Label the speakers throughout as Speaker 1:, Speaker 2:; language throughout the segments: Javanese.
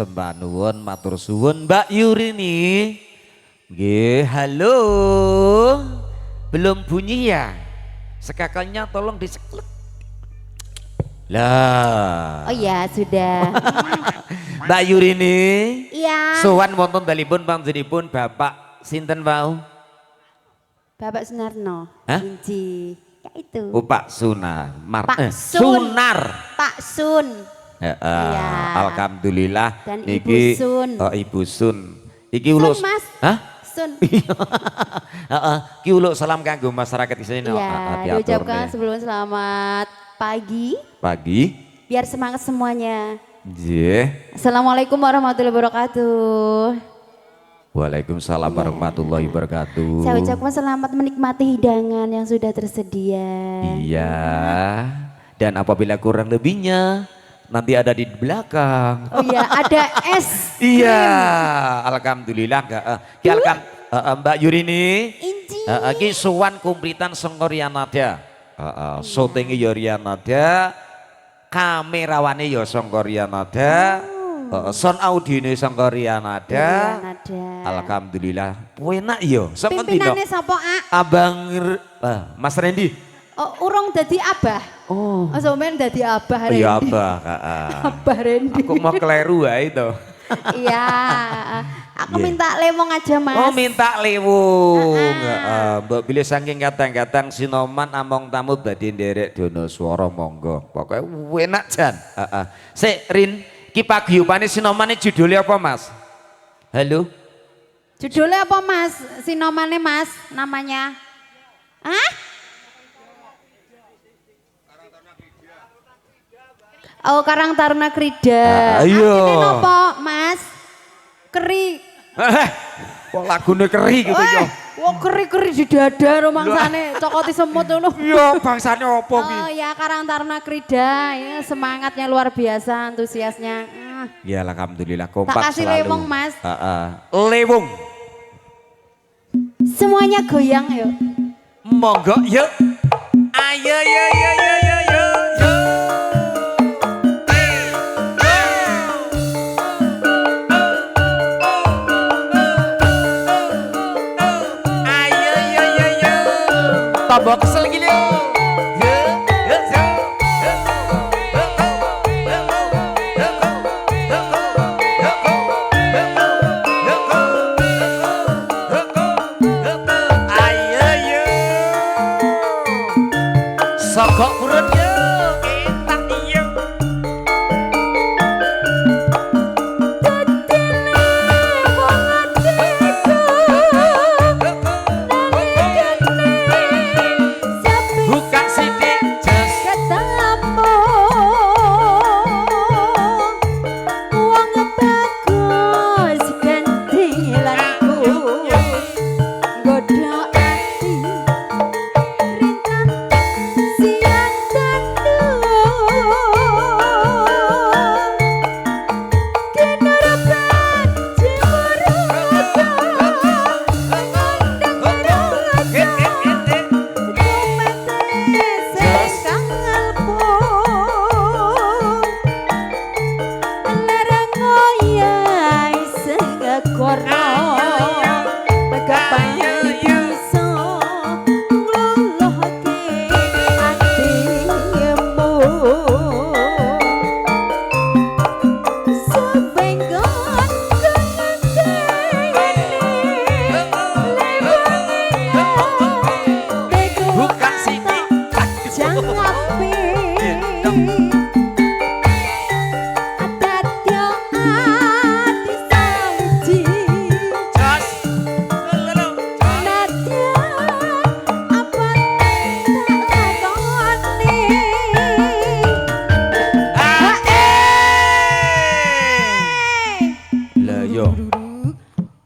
Speaker 1: sembah nuwun matur suwun Mbak Yurini. Nggih, halo. Belum bunyi ya? Sekakalnya tolong diseklek. Lah.
Speaker 2: Oh iya, sudah.
Speaker 1: Mbak Yurini.
Speaker 2: Iya.
Speaker 1: Sowan wonten dalipun panjenenganipun Bapak sinten wau?
Speaker 2: Bapak Sunarno.
Speaker 1: Hah?
Speaker 2: Inji. Ya itu.
Speaker 1: Oh Pak Sunar.
Speaker 2: Pak Sun.
Speaker 1: Sunar.
Speaker 2: Pak Sun. Iya.
Speaker 1: Alhamdulillah.
Speaker 2: Dan Ibu Sun.
Speaker 1: Oh Ibu Sun. Iki
Speaker 2: Sun,
Speaker 1: ulus.
Speaker 2: Mas.
Speaker 1: Hah?
Speaker 2: Sun.
Speaker 1: Heeh. Ki uluk salam kanggo masyarakat di sini.
Speaker 2: Iya, diucapkan sebelum selamat pagi.
Speaker 1: Pagi.
Speaker 2: Biar semangat semuanya.
Speaker 1: Nggih.
Speaker 2: Assalamualaikum warahmatullahi wabarakatuh.
Speaker 1: Waalaikumsalam warahmatullahi wabarakatuh.
Speaker 2: Saya ucapkan selamat menikmati hidangan yang sudah tersedia.
Speaker 1: Iya. Dan apabila kurang lebihnya nanti ada di belakang.
Speaker 2: Oh iya, ada es.
Speaker 1: Iya, alhamdulillah enggak. Mbak Yurini.
Speaker 2: Inci.
Speaker 1: Iki sowan kumplitan saka Rianada. Syuting ya Rianada, kamerawane ya saka Rianada. Sound audione saka Rianada. Alhamdulillah. Enak ya.
Speaker 2: Pimpinannya sapa, A?
Speaker 1: Abang Mas Randy.
Speaker 2: Oh, urung dadi abah.
Speaker 1: Oh.
Speaker 2: Oh, sampean dadi abah Randy.
Speaker 1: Iya abah,
Speaker 2: Abah Randy.
Speaker 1: Aku mau keliru wae itu.
Speaker 2: Iya. Aku minta lemong aja, Mas.
Speaker 1: Oh, minta lewung. Mbok bilih saking kadang-kadang sinoman among tamu badhe nderek dono swara monggo. Pokoke enak jan. Sik Rin, ki paguyubane sinomane judulnya apa, Mas? Halo.
Speaker 2: Judulnya apa, Mas? Sinomane, Mas, namanya? Hah? Oh, Karang Taruna Krida.
Speaker 1: Ayo.
Speaker 2: Artine napa, Mas? Keri.
Speaker 1: Kok lagune keri gitu ya.
Speaker 2: Wong keri-keri di dada rumangsane cokoti semut ngono.
Speaker 1: Iya, bangsane opo ki?
Speaker 2: Oh ya, Karang Taruna Krida. Ya, semangatnya luar biasa, antusiasnya.
Speaker 1: Ya alhamdulillah kompak
Speaker 2: Tak kasih
Speaker 1: selalu.
Speaker 2: lewung, Mas.
Speaker 1: Lewung.
Speaker 2: Semuanya goyang yuk.
Speaker 1: Monggo yuk. Ayo yo yo yo yo yo. Tambah kesel gini. Sokok purut yuk, kita diem. Buka sidik jas.
Speaker 2: Ketemu wong bagus gantilanku godhok ati rintan siang kinarapan cemurata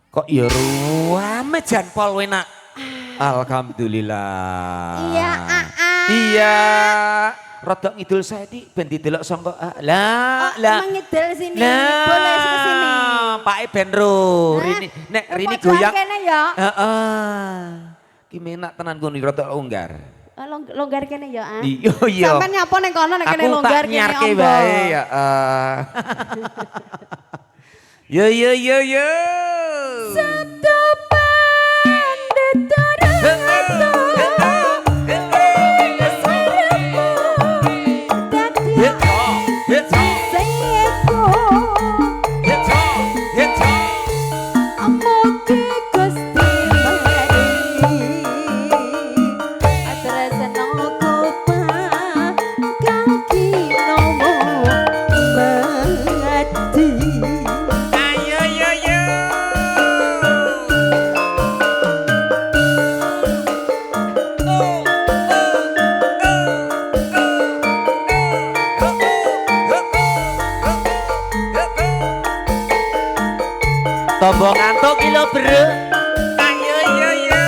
Speaker 1: Kok ya ruame jan pol enak. Alhamdulillah.
Speaker 2: Iya,
Speaker 1: Iya. Rodok ngidul saya di ben didelok sangka lah.
Speaker 2: Emang ngidul sini. Boleh ke sini.
Speaker 1: Pak ben ro. Rini nek Rini goyang.
Speaker 2: Kene ya.
Speaker 1: Heeh. Ki menak tenan nggon rodok longgar.
Speaker 2: Longgar kene ya, ah.
Speaker 1: Iya.
Speaker 2: Sampeyan nyapa ning kono nek kene longgar kene
Speaker 1: aku tak nyarke wae ya. Yo yo yo yo.
Speaker 2: Sabdo pandit terangatu
Speaker 1: Tombong ngantuk kilo bro. Ayo yo yo.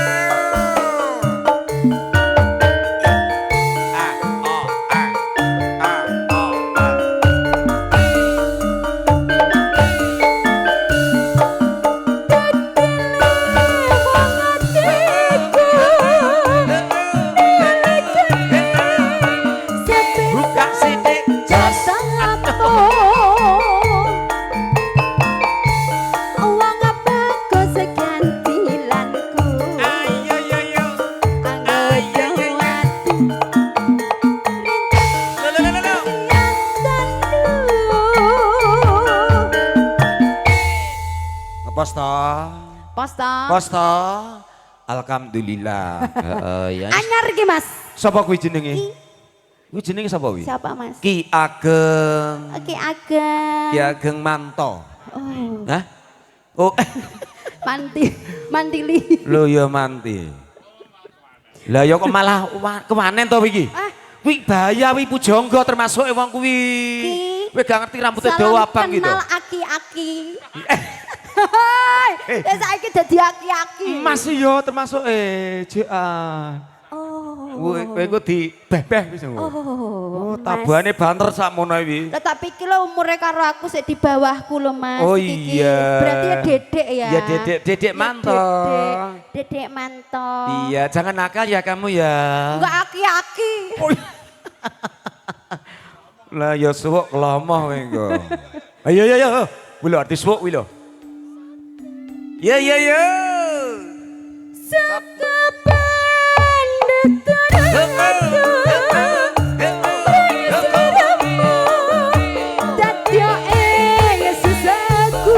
Speaker 1: Ah oh ah ah oh ah. Buka sidik jasa aku. Posto.
Speaker 2: Posto.
Speaker 1: Posto. Alhamdulillah. Ya.
Speaker 2: Anyar iki Mas.
Speaker 1: Sapa kuwi jenenge? Kuwi jenenge sapa kuwi?
Speaker 2: Siapa Mas?
Speaker 1: Ki Ageng.
Speaker 2: Ki Ageng.
Speaker 1: Ki Ageng Manto.
Speaker 2: Oh.
Speaker 1: Hah? Oh.
Speaker 2: Mantili.
Speaker 1: Lho ya manti. Lah ya kok malah kewanen to iki? Kuwi bahaya kuwi pujangga termasuk wong kuwi. Kowe gak ngerti rambutnya dawa abang gitu.
Speaker 2: Salam kenal aki-aki. Ya saiki dadi aki-aki.
Speaker 1: Mas yo termasuk jean.
Speaker 2: Oh.
Speaker 1: Kowe iku dibebeh wis. Oh, tabane banter sakmono iki.
Speaker 2: Lah tapi iki lho umure karo aku sik di bawahku lho Mas.
Speaker 1: Oh
Speaker 2: Iki.
Speaker 1: iya.
Speaker 2: Berarti ya Dedek ya.
Speaker 1: Ya Dedek Manto.
Speaker 2: Dedek Manto.
Speaker 1: Iya, jangan nakal ya kamu ya.
Speaker 2: Enggak aki-aki.
Speaker 1: Oh, lah ya suwuk kelomoh kowe engko. Ayo yo yo. Kuwi lho artis suwuk kuwi lho. Ya ya ya.
Speaker 2: Sabda pandit terangatu dadya ing sesaku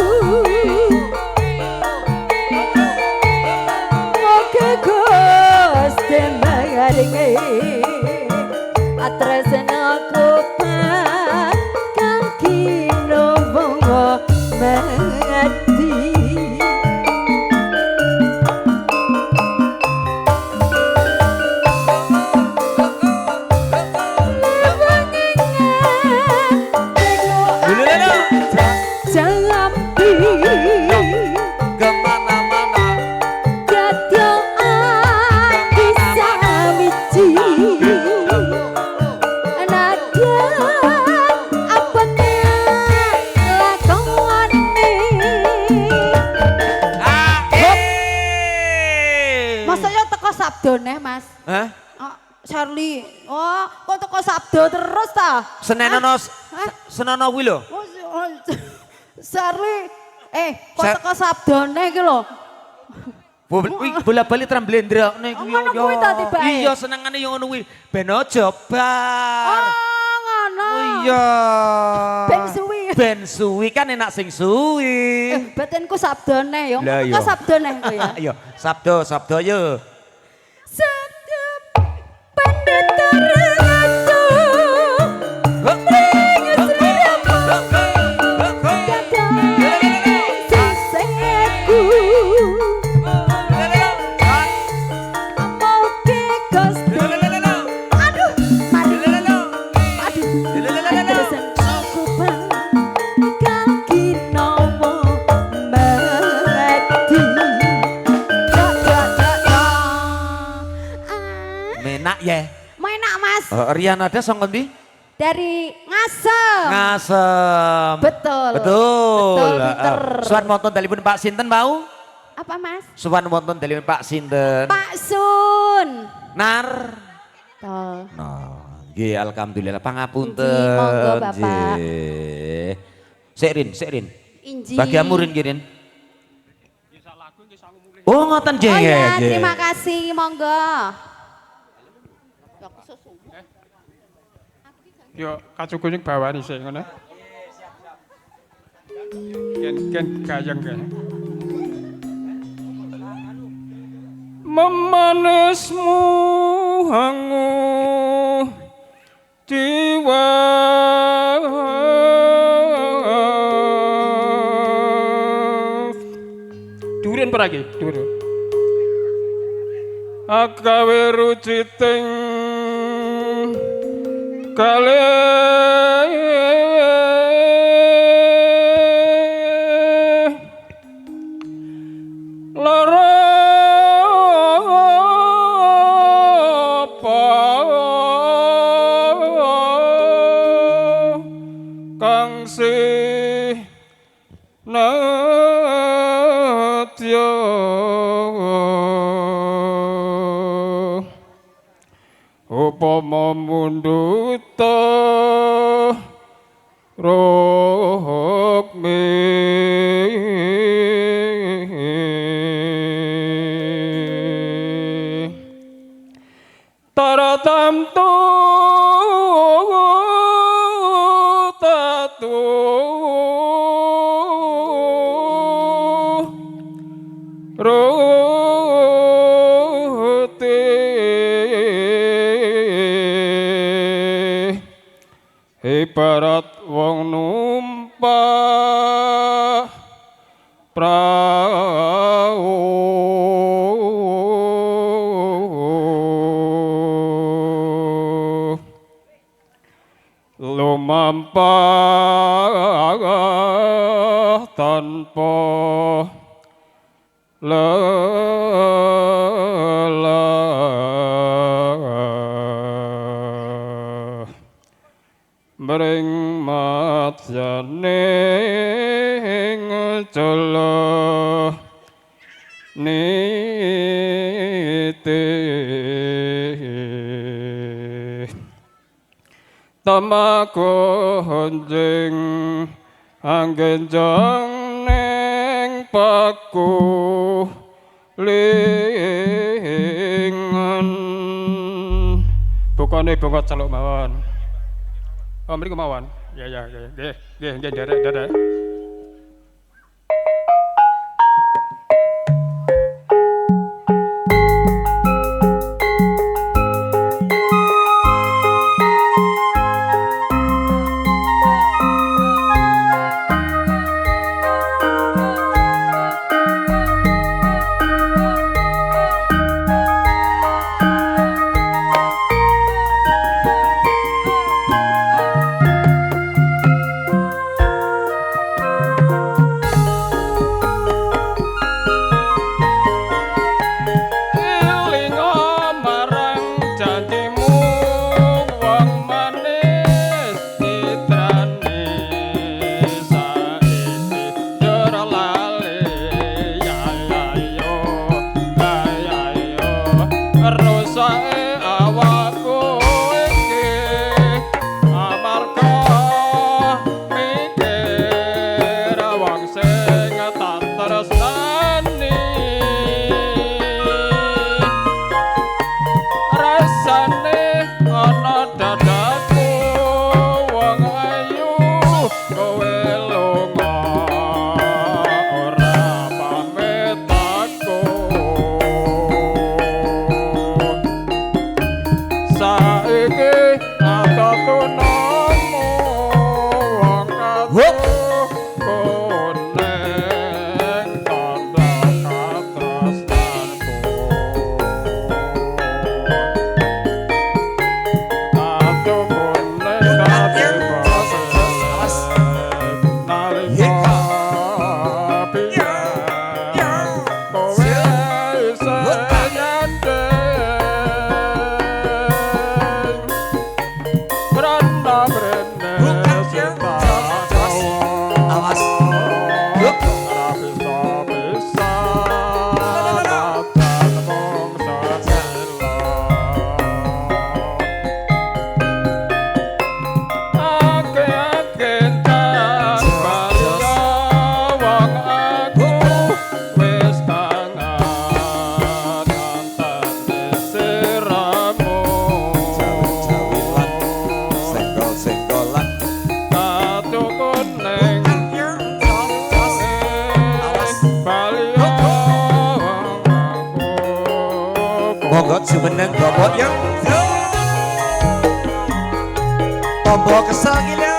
Speaker 2: moga Gusti maringi atresnaku kang kinowo mati.
Speaker 1: Kemana-mana.
Speaker 2: Dadya ati samiji nadyan apane lakone. Masa ya teko sabdo neh Mas?
Speaker 1: Hah?
Speaker 2: Oh, Charlie. Oh, kok teko sabdo terus ta?
Speaker 1: Senenono senono kuwi lho.
Speaker 2: Charlie. Kok
Speaker 1: Sa-
Speaker 2: teko sabdone iki lho.
Speaker 1: Bola-bali tremblendrakne kuwi.
Speaker 2: Ngono kuwi ta tibake?
Speaker 1: Iya, senengane yo ngono kuwi. Ben aja bar.
Speaker 2: Oh, ngono.
Speaker 1: Oh iya.
Speaker 2: Ben suwi.
Speaker 1: Ben suwi kan enak sing suwi.
Speaker 2: Batinku sabdone ya.
Speaker 1: Lah,
Speaker 2: Kok
Speaker 1: iya.
Speaker 2: sabdone ku ya.
Speaker 1: Ayo, sabdo yo.
Speaker 2: Sabda pandit terangatu seseku moga Gusti. Aduh, mari. Aduh, terusan aku kang kinowo mati.
Speaker 1: Menak ya.
Speaker 2: Menak Mas.
Speaker 1: Rian ada song ndi?
Speaker 2: Dari Ngasem.
Speaker 1: Ngasem.
Speaker 2: Betul.
Speaker 1: Betul.
Speaker 2: Betul, pinter.
Speaker 1: Suwan wonten dalipun Pak Sinten mau?
Speaker 2: Apa Mas?
Speaker 1: Suwan wonten dalipun Pak Sinten.
Speaker 2: Pak Sun.
Speaker 1: Nar.
Speaker 2: Tol.
Speaker 1: Nah, nggih alhamdulillah pangapunten.
Speaker 2: Nggih, monggo, Bapak.
Speaker 1: Nggih. Sik Rin.
Speaker 2: Inji.
Speaker 1: Bagianmu Rin Kirin. Oh ngoten
Speaker 2: Oh
Speaker 1: nggih.
Speaker 2: ya,
Speaker 1: nggih.
Speaker 2: terima kasih, monggo.
Speaker 3: Yo kacu kuning bawani sih ngono. Ken gayeng kan. Memanismu hangu jiwa Duren peragi, duren. Agawe ruciting lara apa kang sinadya upama munduta rokme taratamtu tatu ibarat wong numpak prau lumampah tanpa lelah mring matyane ngecala nite tamaku honjing anggenjang neng paku lingan bukane bongkot celuk mawon. Oh, mriku mawon. Ya, nggih, derek.
Speaker 1: Monggo jumeneng Bapak yang tombo kesel gila